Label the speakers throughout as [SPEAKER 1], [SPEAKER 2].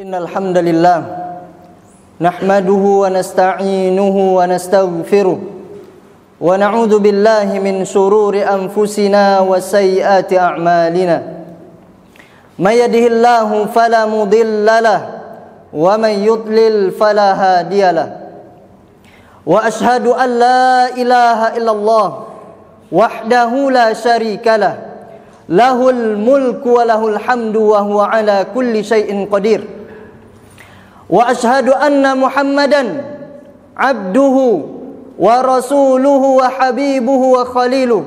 [SPEAKER 1] Innal hamdalillah nahmaduhu wa nasta'inuhu wa nastaghfiruh wa na'udzu billahi min shururi anfusina wa sayyiati a'malina. May yahdihillahu fala mudilla lahu wa may yudlil fala hadiya lahu. Wa ashhadu an la ilaha illallah wahdahu la syarika lahu. Lahul mulku wa lahul hamdu wa huwa ala kulli syai'in qadir. Wa ashhadu anna Muhammadan abduhu wa rasuluhu wa habibuhu wa khaliluh.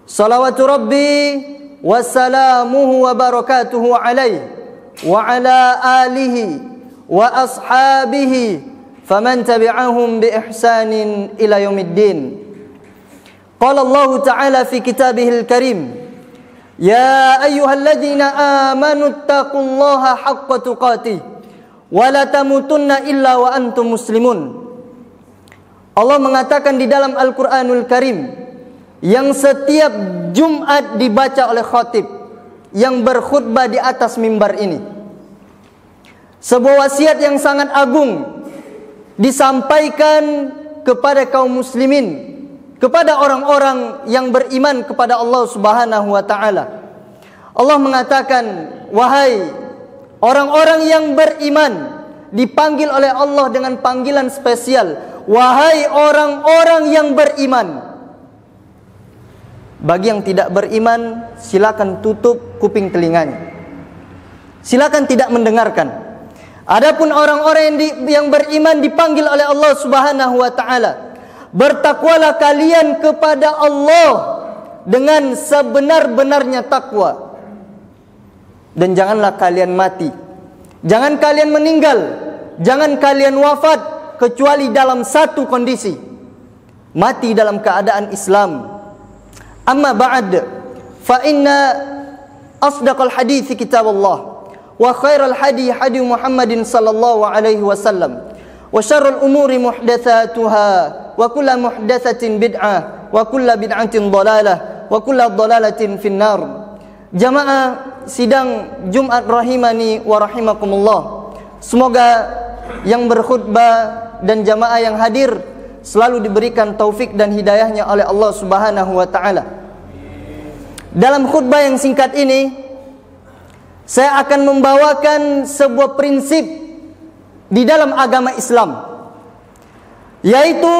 [SPEAKER 1] Salawatu Rabbi wa salamuhu wa barakatuhu alaihi wa ala alihi wa ashabihi faman tabi'ahum bi ihsanin ila yaumiddin. Qala Allah Ta'ala fi kitabihil karim, Ya ayyuhalladzina amanu taqullaha haqqa tuqatih wa la tamutunna illa wa antum muslimun. Allah mengatakan di dalam Al-Qur'anul Karim yang setiap Jumat dibaca oleh khatib yang berkhutbah di atas mimbar ini. Sebuah wasiat yang sangat agung disampaikan kepada kaum muslimin, kepada orang-orang yang beriman kepada Allah Subhanahu wa taala. Allah mengatakan, wahai orang-orang yang beriman, dipanggil oleh Allah dengan panggilan spesial, wahai orang-orang yang beriman. Bagi yang tidak beriman, silakan tutup kuping telinganya, silakan tidak mendengarkan. Adapun orang-orang yang beriman dipanggil oleh Allah Subhanahu wa taala, bertakwalah kalian kepada Allah dengan sebenar-benarnya takwa. Dan janganlah kalian mati, jangan kalian meninggal, jangan kalian wafat kecuali dalam satu kondisi, mati dalam keadaan Islam. Amma ba'd, fa inna asdaqal hadithi kitabullah wa khairal hadi hadi Muhammadin sallallahu alaihi wasallam wa syarrul umuri muhdatsatuha wa kullu muhdatsatin bid'ah wa kullu bid'atin dhalalah wa kullu dhalalatin finnar. Jamaah sidang Jumat rahimani wa rahimakumullah, semoga yang berkhutbah dan jamaah yang hadir selalu diberikan taufik dan hidayahnya oleh Allah Subhanahu wa taala. Dalam khutbah yang singkat ini, saya akan membawakan sebuah prinsip di dalam agama Islam, yaitu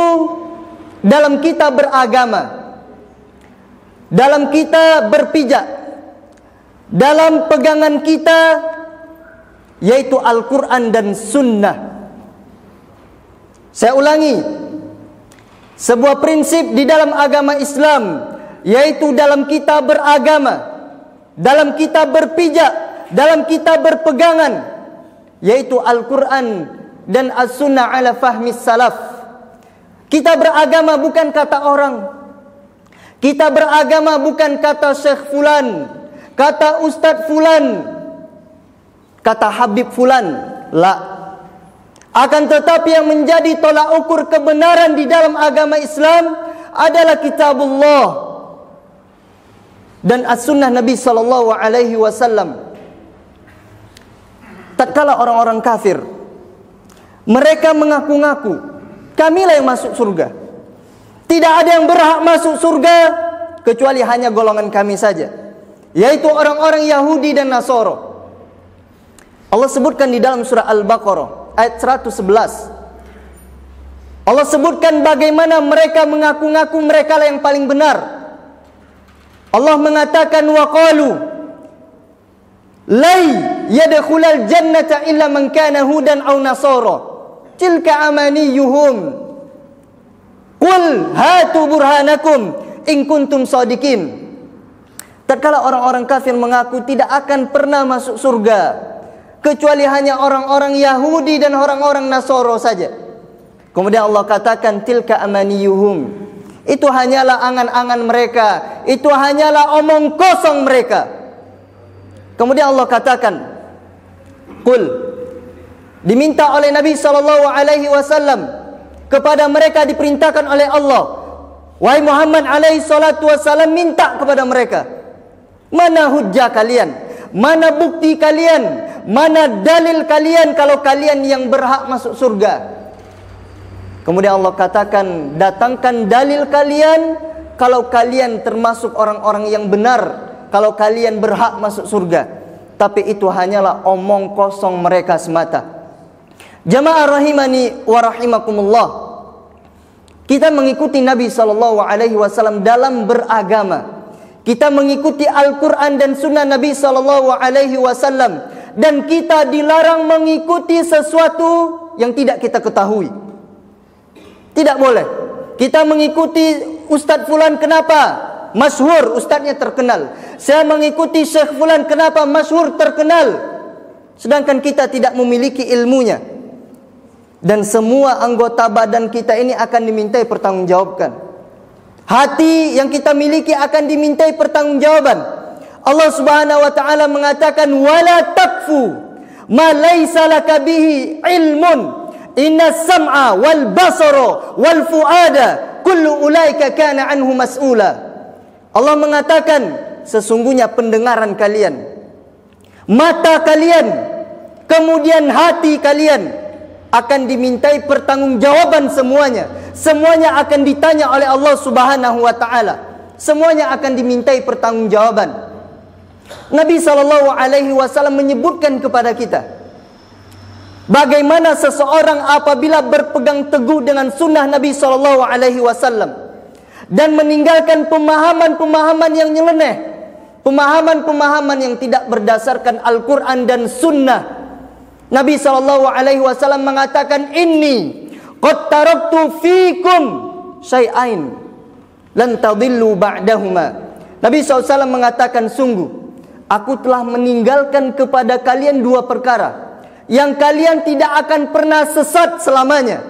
[SPEAKER 1] dalam kita beragama, dalam kita berpijak, dalam pegangan kita, yaitu Al-Quran dan Sunnah. Saya ulangi, sebuah prinsip di dalam agama Islam, yaitu dalam kita beragama, dalam kita berpijak, dalam kita berpegangan, yaitu Al-Quran dan As-Sunnah ala fahmis salaf. Kita beragama bukan kata orang, kita beragama bukan kata Syekh Fulan, kata Ustadz Fulan, kata Habib Fulan. La. Akan tetapi yang menjadi tolak ukur kebenaran di dalam agama Islam adalah kitabullah dan as-sunnah Nabi sallallahu alaihi wasallam. Tatkala orang-orang kafir mereka mengaku-ngaku, kamilah yang masuk surga, tidak ada yang berhak masuk surga kecuali hanya golongan kami saja, yaitu orang-orang Yahudi dan Nasara. Allah sebutkan di dalam surah Al-Baqarah ayat 111. Allah sebutkan bagaimana mereka mengaku-ngaku mereka lah yang paling benar. Allah mengatakan, wa qalu la yadkhulul jannata illa man kana hudan aw nasara tilka amaniyuhum qul hatu burhanakum in kuntum shadiqin. Tatkala orang-orang kafir mengaku tidak akan pernah masuk surga kecuali hanya orang-orang Yahudi dan orang-orang Nasara saja. Kemudian Allah katakan, tilka amaniyuhum, itu hanyalah angan-angan mereka, itu hanyalah omong kosong mereka. Kemudian Allah katakan, qul, diminta oleh Nabi SAW kepada mereka, diperintahkan oleh Allah, wahai Muhammad SAW, minta kepada mereka, mana hujjah kalian, mana bukti kalian, mana dalil kalian kalau kalian yang berhak masuk surga? Kemudian Allah katakan, datangkan dalil kalian kalau kalian termasuk orang-orang yang benar, kalau kalian berhak masuk surga. Tapi itu hanyalah omong kosong mereka semata. Jamaah rahimani wa rahimakumullah, kita mengikuti Nabi SAW dalam beragama. Kita mengikuti Al-Quran dan Sunnah Nabi SAW, dan kita dilarang mengikuti sesuatu yang tidak kita ketahui. Tidak boleh kita mengikuti Ustadz Fulan, kenapa? Masyhur, ustadznya terkenal. Saya mengikuti Syekh Fulan, kenapa? Masyhur, terkenal. Sedangkan kita tidak memiliki ilmunya. Dan semua anggota badan kita ini akan dimintai pertanggungjawabkan. Hati yang kita miliki akan dimintai pertanggungjawaban. Allah Subhanahu wa taala mengatakan, wala taqfu ma laysa laka bihi ilmun. Inna sam'a wal basara wal fuada kullu ulaika kana anhu mas'ula. Allah mengatakan, sesungguhnya pendengaran kalian, mata kalian, kemudian hati kalian akan dimintai pertanggungjawaban semuanya. Semuanya akan ditanya oleh Allah Subhanahu wa taala. Semuanya akan dimintai pertanggungjawaban. Nabi SAW menyebutkan kepada kita bagaimana seseorang apabila berpegang teguh dengan sunnah Nabi SAW dan meninggalkan pemahaman-pemahaman yang nyeleneh, pemahaman-pemahaman yang tidak berdasarkan Al-Quran dan Sunnah. Nabi SAW mengatakan, inni qad taraktu fikum syai'ain lan tadillu ba'dahuma. Nabi SAW mengatakan, sungguh aku telah meninggalkan kepada kalian dua perkara yang kalian tidak akan pernah sesat selamanya.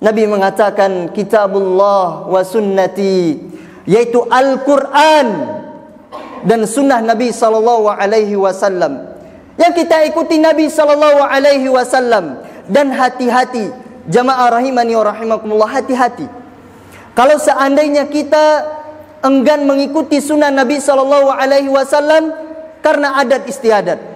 [SPEAKER 1] Nabi mengatakan, kitabullah wa sunnati, yaitu Al-Quran dan sunnah Nabi SAW. Yang kita ikuti Nabi SAW. Dan hati-hati, jamaah rahimani wa rahimakumullah, hati-hati. Kalau seandainya kita enggan mengikuti sunnah Nabi SAW karena adat istiadat.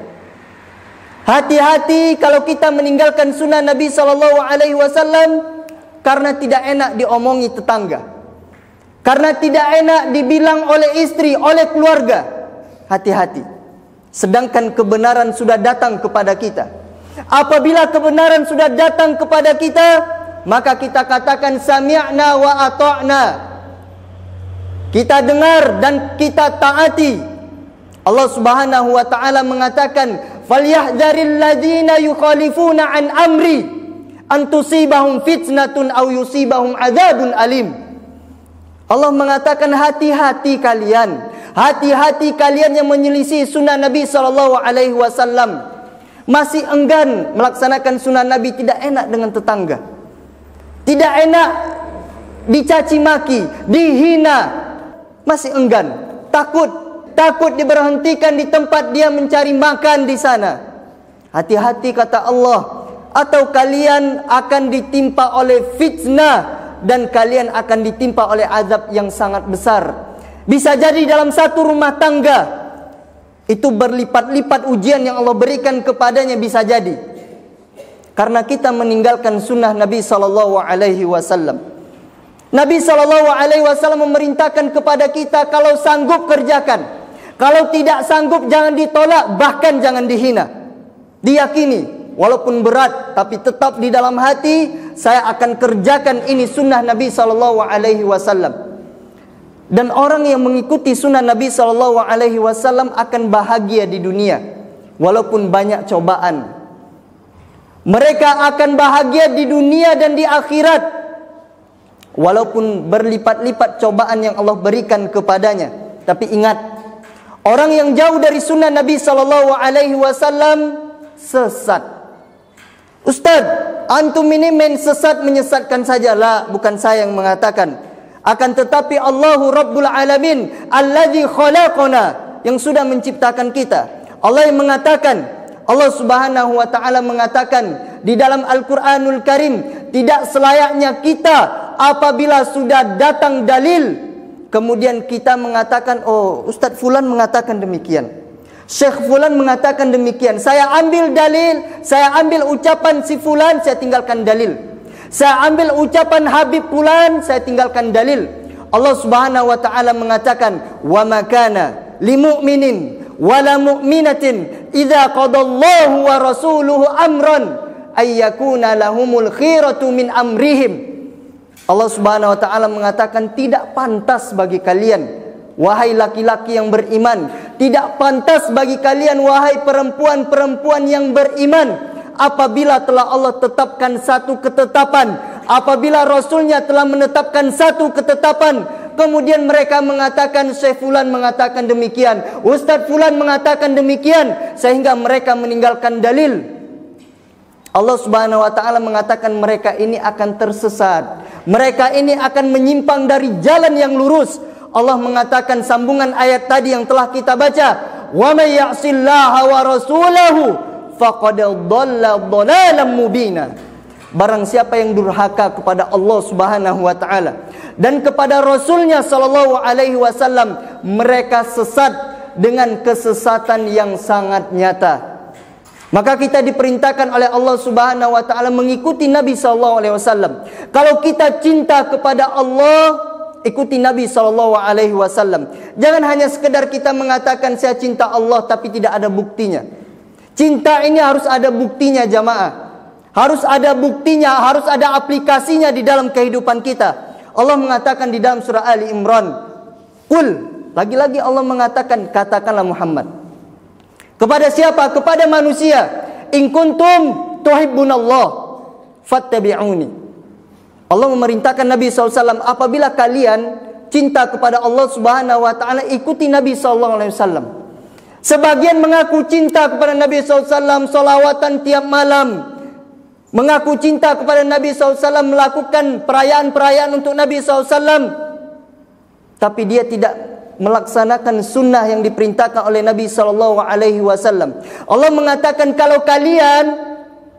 [SPEAKER 1] Hati-hati kalau kita meninggalkan sunnah Nabi SAW karena tidak enak diomongi tetangga, karena tidak enak dibilang oleh istri, oleh keluarga. Hati-hati. Sedangkan kebenaran sudah datang kepada kita. Apabila kebenaran sudah datang kepada kita, maka kita katakan sami'na wa ata'na. Kita dengar dan kita taati. Allah Subhanahu wa taala mengatakan, falyahdharil ladzina yukhalifuna an amri an tusibahum fitnatun aw yusibahum adzabun alim. Allah mengatakan, hati-hati kalian, hati-hati kalian yang menyelisih sunnah Nabi SAW, masih enggan melaksanakan sunnah Nabi. Tidak enak dengan tetangga, tidak enak dicaci maki, dihina, masih enggan, takut diberhentikan di tempat dia mencari makan di sana. Hati-hati kata Allah, atau kalian akan ditimpa oleh fitnah dan kalian akan ditimpa oleh azab yang sangat besar. Bisa jadi dalam satu rumah tangga itu berlipat-lipat ujian yang Allah berikan kepadanya, bisa jadi karena kita meninggalkan sunnah Nabi SAW. Nabi SAW memerintahkan kepada kita, kalau sanggup kerjakan, kalau tidak sanggup jangan ditolak, bahkan jangan dihina. Diyakini walaupun berat, tapi tetap di dalam hati, saya akan kerjakan ini sunnah Nabi SAW. Dan orang yang mengikuti sunnah Nabi SAW akan bahagia di dunia walaupun banyak cobaan. Mereka akan bahagia di dunia dan di akhirat walaupun berlipat-lipat cobaan yang Allah berikan kepadanya. Tapi ingat, orang yang jauh dari sunnah Nabi SAW sesat. Ustaz, antum ini main sesat menyesatkan saja. Lah, bukan saya yang mengatakan. Akan tetapi Allahu Rabbul Alamin, alladzi khalaqana, yang sudah menciptakan kita. Allah yang mengatakan, Allah Subhanahu wa taala mengatakan di dalam Al-Qur'anul Karim, tidak selayaknya kita apabila sudah datang dalil kemudian kita mengatakan, oh Ustaz Fulan mengatakan demikian. Syekh Fulan mengatakan demikian. Saya ambil dalil, saya ambil ucapan si Fulan, saya tinggalkan dalil. Saya ambil ucapan Habib Fulan, saya tinggalkan dalil. Allah Subhanahu wa taala mengatakan, "Wa ma kana limu'minin wala mu'minatin idza qadallahu wa rasuluhu amran ay yakuna lahumul khiratu min amrihim." Allah Subhanahu wa taala mengatakan, tidak pantas bagi kalian wahai laki-laki yang beriman, tidak pantas bagi kalian wahai perempuan-perempuan yang beriman, apabila telah Allah tetapkan satu ketetapan, apabila Rasulnya telah menetapkan satu ketetapan, kemudian mereka mengatakan, Syekh Fulan mengatakan demikian, Ustadz Fulan mengatakan demikian, sehingga mereka meninggalkan dalil. Allah Subhanahu wa taala mengatakan mereka ini akan tersesat, mereka ini akan menyimpang dari jalan yang lurus. Allah mengatakan sambungan ayat tadi yang telah kita baca, wa may ya'sillaha wa rasulahu faqad dhalla dhalalan mubina. Barang siapa yang durhaka kepada Allah Subhanahu wa taala dan kepada Rasulnya sallallahu alaihi wasallam, mereka sesat dengan kesesatan yang sangat nyata. Maka kita diperintahkan oleh Allah Subhanahu wa taala mengikuti Nabi sallallahu alaihi wasallam. Kalau kita cinta kepada Allah, ikuti Nabi sallallahu alaihi wasallam. Jangan hanya sekedar kita mengatakan saya cinta Allah tapi tidak ada buktinya. Cinta ini harus ada buktinya, jamaah. Harus ada buktinya, harus ada aplikasinya di dalam kehidupan kita. Allah mengatakan di dalam surah Ali Imran, "Qul", lagi-lagi Allah mengatakan, katakanlah Muhammad. Kepada siapa? Kepada manusia. "In kuntum tuhibbunallah fattabi'uni." Allah memerintahkan Nabi SAW, apabila kalian cinta kepada Allah Subhanahu wa taala, ikuti Nabi SAW. Sebagian mengaku cinta kepada Nabi SAW, solawatan tiap malam. Mengaku cinta kepada Nabi SAW, melakukan perayaan-perayaan untuk Nabi SAW. Tapi dia tidak melaksanakan sunnah yang diperintahkan oleh Nabi SAW. Allah mengatakan, kalau kalian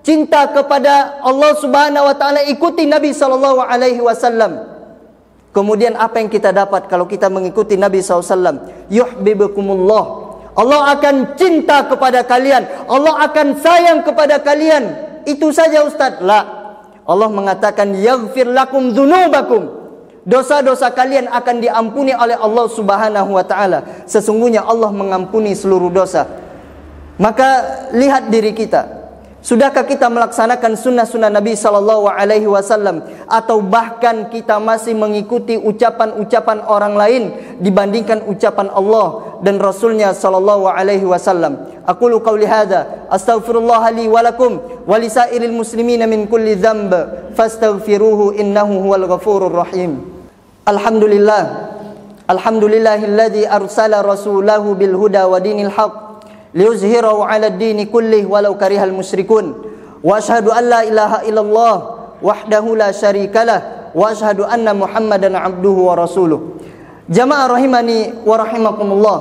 [SPEAKER 1] cinta kepada Allah Subhanahu wa taala, ikuti Nabi sallallahu alaihi wasallam. Kemudian apa yang kita dapat kalau kita mengikuti Nabi sallallahu alaihi wasallam? Yuhibbukumullah. Allah akan cinta kepada kalian. Allah akan sayang kepada kalian. Itu saja Ustaz? La. Allah mengatakan yaghfir lakum dzunubakum. Dosa-dosa kalian akan diampuni oleh Allah Subhanahu wa taala. Sesungguhnya Allah mengampuni seluruh dosa. Maka lihat diri kita. Sudahkah kita melaksanakan sunnah-sunnah Nabi sallallahu alaihi wasallam, atau bahkan kita masih mengikuti ucapan-ucapan orang lain dibandingkan ucapan Allah dan Rasulnya sallallahu alaihi wasallam? Aqulu qawli hadza astaghfirullah li wa lakum wa lisairil muslimina min kulli dhanb fastaghfiruhu innahu huwal ghafurur rahim. Alhamdulillahilladzi arsala rasulahu bil huda wa dinil haqq liyuzhirahu 'ala ad-dini kullih walau karihal musyrikun. Wa asyhadu an la ilaha illallah wahdahu la syarikalah wa asyhadu anna Muhammadan 'abduhu wa rasuluh. Jamaah rahimani wa rahimakumullah.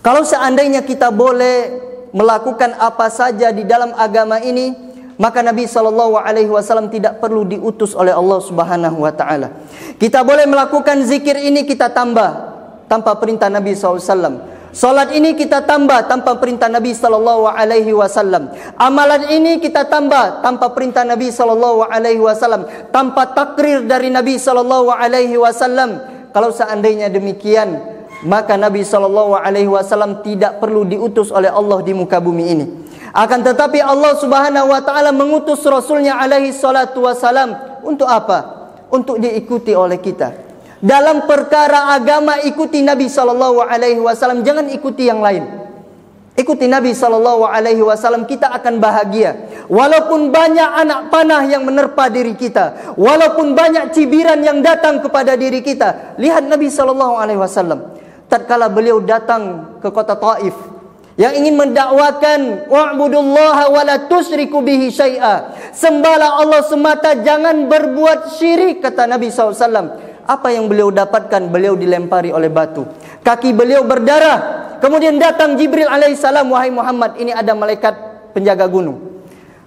[SPEAKER 1] Kalau seandainya kita boleh melakukan apa saja di dalam agama ini, maka Nabi SAW tidak perlu diutus oleh Allah Subhanahu wa taala. Kita boleh melakukan zikir ini, kita tambah tanpa perintah Nabi SAW. Salat ini kita tambah tanpa perintah Nabi SAW. Amalan ini kita tambah tanpa perintah Nabi SAW, tanpa takrir dari Nabi SAW. Kalau seandainya demikian, maka Nabi SAW tidak perlu diutus oleh Allah di muka bumi ini. Akan tetapi Allah Subhanahu wa taala mengutus Rasulnya alaihi salatu wasalam. Untuk apa? Untuk diikuti oleh kita. Dalam perkara agama, ikuti Nabi SAW. Jangan ikuti yang lain. Ikuti Nabi SAW, kita akan bahagia. Walaupun banyak anak panah yang menerpa diri kita, walaupun banyak cibiran yang datang kepada diri kita. Lihat Nabi SAW, tatkala beliau datang ke kota Taif, yang ingin mendakwakan wa'budullaha wa la tusyriku bihi syai'a. Sembahlah Allah semata, jangan berbuat syirik, kata Nabi SAW. Apa yang beliau dapatkan? Beliau dilempari oleh batu, kaki beliau berdarah. Kemudian datang Jibril alaihissalam, wahai Muhammad, ini ada malaikat penjaga gunung.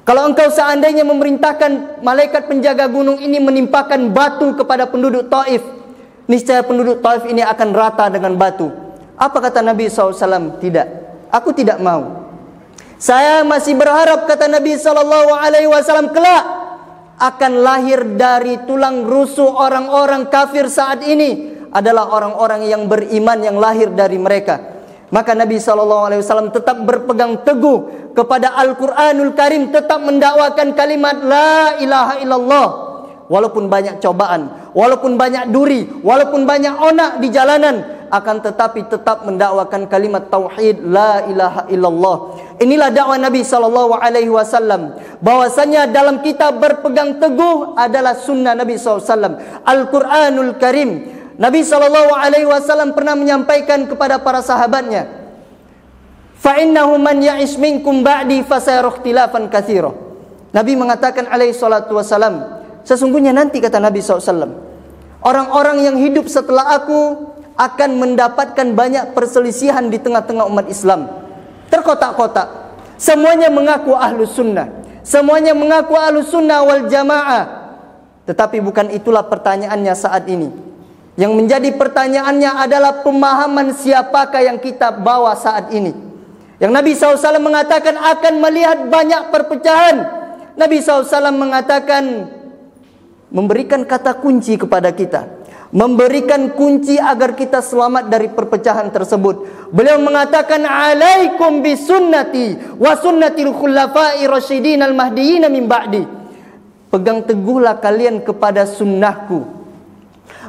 [SPEAKER 1] Kalau engkau seandainya memerintahkan malaikat penjaga gunung ini menimpakan batu kepada penduduk Taif, niscaya penduduk Taif ini akan rata dengan batu. Apa kata Nabi SAW? Tidak. Aku tidak mau. Saya masih berharap, kata Nabi SAW, kelak akan lahir dari tulang rusuk orang-orang kafir saat ini adalah orang-orang yang beriman yang lahir dari mereka. Maka Nabi SAW tetap berpegang teguh kepada Al-Quranul Karim, tetap mendakwakan kalimat La ilaha illallah. Walaupun banyak cobaan, walaupun banyak duri, walaupun banyak onak di jalanan, akan tetapi tetap mendakwakan kalimat tauhid La ilaha illallah. Inilah dakwah Nabi SAW. Bahwasanya dalam kita berpegang teguh adalah sunnah Nabi SAW, Al-Quranul Karim. Nabi SAW pernah menyampaikan kepada para sahabatnya, فَإِنَّهُ مَنْ يَعِشْ مِنْكُمْ بَعْدِي فَسَيَرَى اخْتِلَافًا كَثِيرًا. Nabi mengatakan alaihi salatu wassalam, sesungguhnya nanti, kata Nabi SAW, orang-orang yang hidup setelah aku akan mendapatkan banyak perselisihan di tengah-tengah umat Islam. Terkotak-kotak. Semuanya mengaku ahlus sunnah. Semuanya mengaku ahlus sunnah wal jamaah. Tetapi bukan itulah pertanyaannya saat ini. Yang menjadi pertanyaannya adalah pemahaman siapakah yang kita bawa saat ini. Yang Nabi SAW mengatakan akan melihat banyak perpecahan. Nabi SAW mengatakan, memberikan kata kunci kepada kita, memberikan kunci agar kita selamat dari perpecahan tersebut. Beliau mengatakan, alaikum bisunnati wa sunnatil khulafa'i rasyidin al-mahdiyyin min ba'di. Pegang teguhlah kalian kepada sunnahku.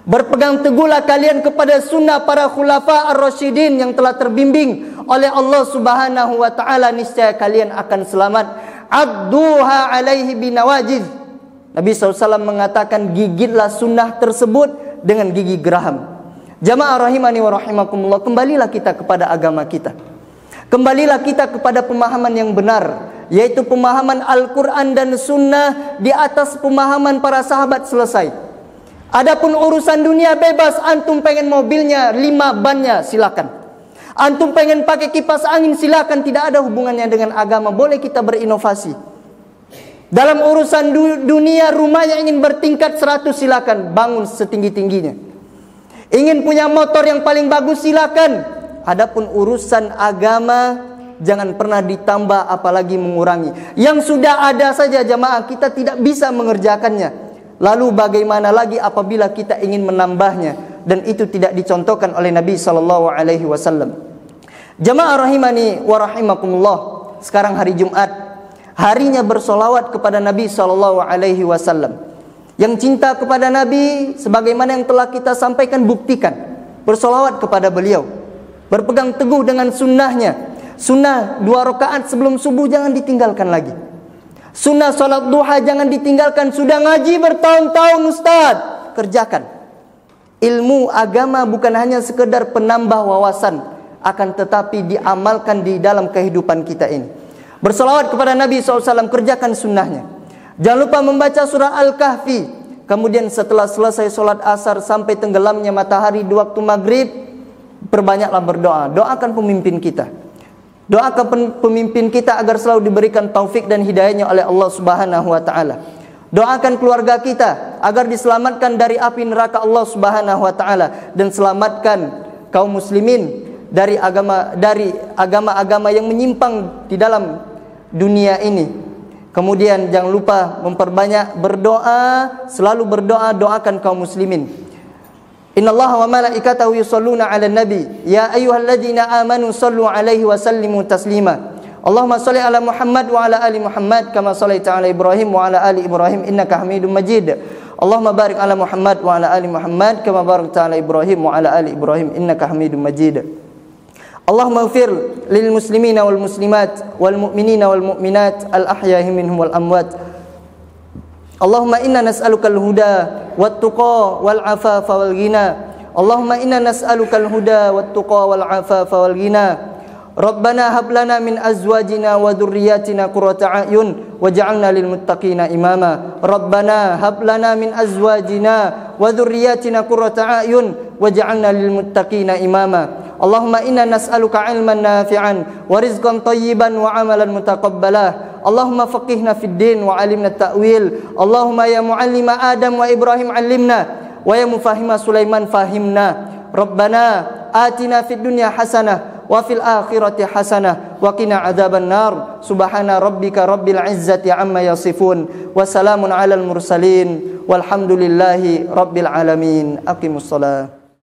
[SPEAKER 1] Berpegang teguhlah kalian kepada sunnah para khulafa ar-rasyidin yang telah terbimbing oleh Allah Subhanahu wa taala, niscaya kalian akan selamat. Adduha alaihi binawajiz. Nabi SAW mengatakan, gigitlah sunnah tersebut dengan gigi geraham. Jamaah rahimani wa rahimakumullah, kembalilah kita kepada agama kita. Kembalilah kita kepada pemahaman yang benar, yaitu pemahaman Al-Quran dan Sunnah di atas pemahaman para sahabat. Selesai. Adapun urusan dunia bebas, antum pengen mobilnya 5 bannya silakan. Antum pengen pakai kipas angin silakan, tidak ada hubungannya dengan agama. Boleh kita berinovasi. Dalam urusan dunia, rumahnya ingin bertingkat 100 silakan, bangun setinggi-tingginya. Ingin punya motor yang paling bagus silakan. Adapun urusan agama, jangan pernah ditambah apalagi mengurangi. Yang sudah ada saja jamaah, kita tidak bisa mengerjakannya. Lalu bagaimana lagi apabila kita ingin menambahnya, dan itu tidak dicontohkan oleh Nabi SAW. Jamaah rahimani wa rahimakumullah, sekarang hari Jumat, harinya bersolawat kepada Nabi SAW. Yang cinta kepada Nabi, sebagaimana yang telah kita sampaikan, buktikan, bersolawat kepada beliau, berpegang teguh dengan sunnahnya. Sunnah 2 rakaat sebelum subuh jangan ditinggalkan lagi. Sunnah salat duha jangan ditinggalkan. Sudah ngaji bertahun-tahun Ustaz, kerjakan. Ilmu agama bukan hanya sekedar penambah wawasan, akan tetapi diamalkan di dalam kehidupan kita ini. Bersolawat kepada Nabi SAW, kerjakan sunnahnya. Jangan lupa membaca surah Al-Kahfi. Kemudian setelah selesai sholat asar sampai tenggelamnya matahari di waktu maghrib, perbanyaklah berdoa. Doakan pemimpin kita. Doakan pemimpin kita agar selalu diberikan taufik dan hidayahnya oleh Allah Subhanahu wa taala. Doakan keluarga kita agar diselamatkan dari api neraka Allah Subhanahu wa taala, dan selamatkan kaum muslimin dari agama-agama yang menyimpang di dalam dunia ini. Kemudian jangan lupa memperbanyak berdoa, selalu berdoa, doakan kaum muslimin. Innallaha wa malaikatahu yusholluna 'alan nabi ya ayyuhalladzina amanu shallu 'alaihi wa sallimu taslima. Allahumma shalli 'ala Muhammad wa 'ala ali Muhammad kama shallaita 'ala Ibrahim wa 'ala ali Ibrahim innaka Hamidum Majid. Allahumma barik 'ala Muhammad wa 'ala ali Muhammad kama barakta 'ala Ibrahim wa 'ala ali Ibrahim innaka Hamidum Majid. Allahumma ighfir lil muslimina wal muslimat wal mu'minina wal mu'minat al ahya'i minhum wal amwat. Allahumma inna nas'aluka al-huda wat-tuqa wal-'afafa wal-ghina. Allahumma inna nas'aluka al-huda wat-tuqa wal-'afafa wal-ghina. Rabbana hab lana min azwajina wa dhurriyyatina qurrata a'yun waj'alna lil muttaqina imama. Rabbana hab lana min azwajina wa dhurriyyatina qurrata a'yun waj'alna lil muttaqina imama. Allahumma inna nas'aluka 'ilman nafi'an wa rizqan thayyiban wa 'amalan mutaqabbala. Allahumma faqihna fid din wa 'allimna at-ta'wil. Allahumma ya mu'allima Adam wa Ibrahim 'allimna wa ya mufahhima Sulaiman fahimna. Rabbana atina fid dunya hasanah wa fil akhirati hasanah wa qina adzabannar. Subhana rabbika rabbil izzati amma yasifun wa salamun alal mursalin walhamdulillahi rabbil alamin. Aqimussalah.